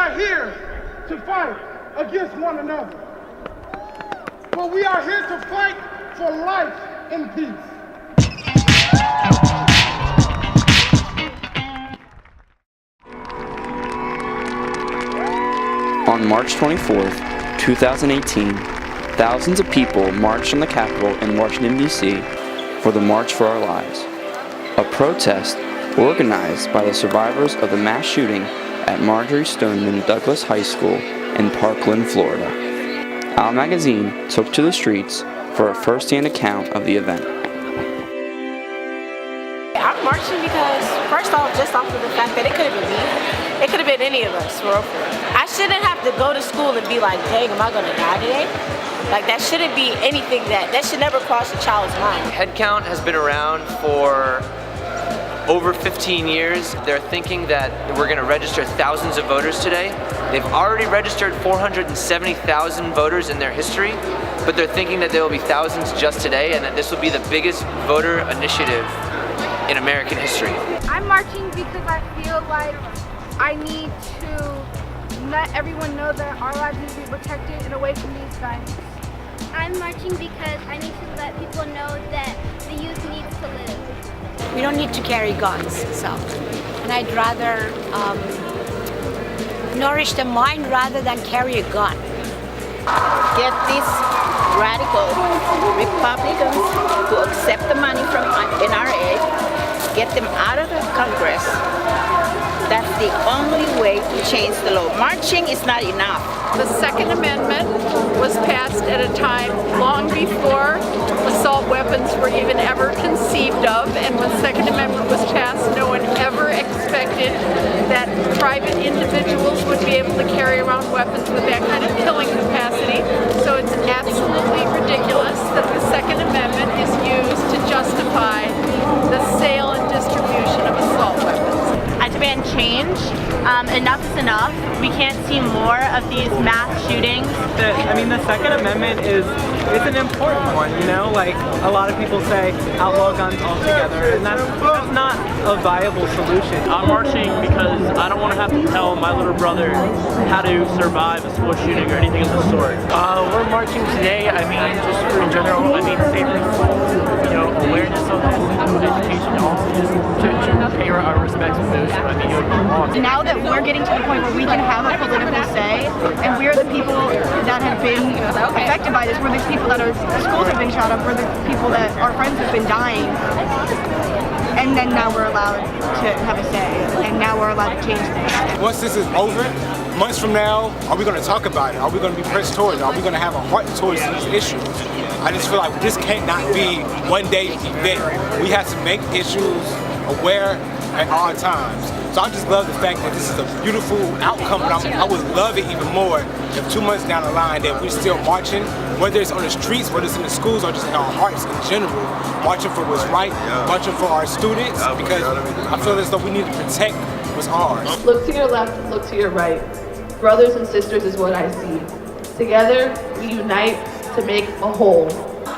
not here to fight against one another, but we are here to fight for life and peace. On March 24th, 2018, thousands of people marched on the Capitol in Washington, D.C. for the March for Our Lives, a protest organized by the survivors of the mass shooting at Marjory Stoneman Douglas High School in Parkland, Florida. Our magazine took to the streets for a first-hand account of the event. I'm marching because, first off, just off of the fact that it could have been me. It could have been any of us, for real. I shouldn't have to go to school and be like, dang, am I gonna die today? Like, that shouldn't be anything that should never cross a child's mind. Headcount has been around for over 15 years. They're thinking that we're gonna register thousands of voters today. They've already registered 470,000 voters in their history, but they're thinking that there will be thousands just today and that this will be the biggest voter initiative in American history. I'm marching because I feel like I need to let everyone know that our lives need to be protected and away from these guns. I'm marching because I need to let people know that the youth needs to live. We don't need to carry guns, so. And I'd rather nourish the mind rather than carry a gun. Get these radical Republicans to accept the money from NRA, get them out of the Congress. That's the only way to change the law. Marching is not enough. The Second Amendment was passed at a time long before assault weapons were even ever conceived of, and when the Second Amendment was passed, no one ever expected that private individuals would be able to carry around weapons with that kind of killing capacity. So it's absolutely ridiculous that the Second Amendment is used to justify the sale and distribution of assault weapons. I demand change. Enough is enough. We can't see more of these mass shootings. The Second Amendment it's an important one, you know? Like, a lot of people say outlaw guns altogether, and that's not a viable solution. I'm marching because I don't want to have to tell my little brother how to survive a school shooting or anything of the sort. We're marching today, just for in general, safety, awareness of this, education, also just to pay our respects to those who, it would be lost. Now that we're getting to the point where we can have a political say, and we're the people that have been affected by this, we're the people that schools have been shot up, we're the people that our friends have been dying, and then now we're allowed to have a say, and now we're allowed to change things. Once this is over, months from now, are we going to talk about it? Are we going to be pressed towards it? Are we going to have a heart towards these issues? I just feel like this can't not be one day event. We have to make issues aware at all times. So I just love the fact that this is a beautiful outcome, but I would love it even more if 2 months down the line that we're still marching, whether it's on the streets, whether it's in the schools, or just in our hearts in general, marching for what's right, marching for our students, because I feel as though we need to protect what's ours. Look to your left, look to your right. Brothers and sisters is what I see. Together, we unite to make a whole.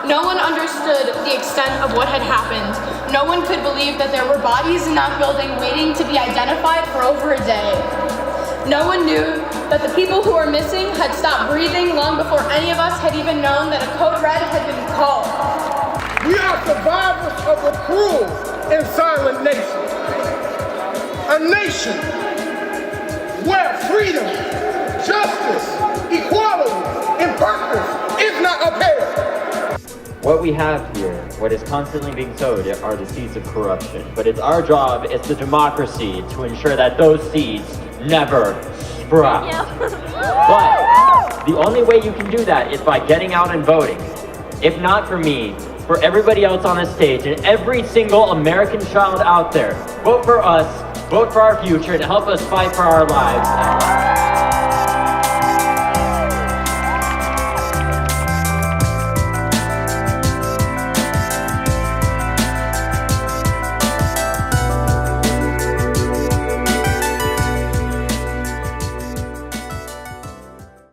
No one understood the extent of what had happened. No one could believe that there were bodies in that building waiting to be identified for over a day. No one knew that the people who were missing had stopped breathing long before any of us had even known that a code red had been called. We are survivors of a cruel and silent nation. A nation where freedom, justice, equality, and purpose is not upheld. What we have here, what is constantly being sowed, are the seeds of corruption. But it's our job, it's the democracy, to ensure that those seeds never sprout. But the only way you can do that is by getting out and voting. If not for me, for everybody else on this stage, and every single American child out there, vote for us, vote for our future, and help us fight for our lives.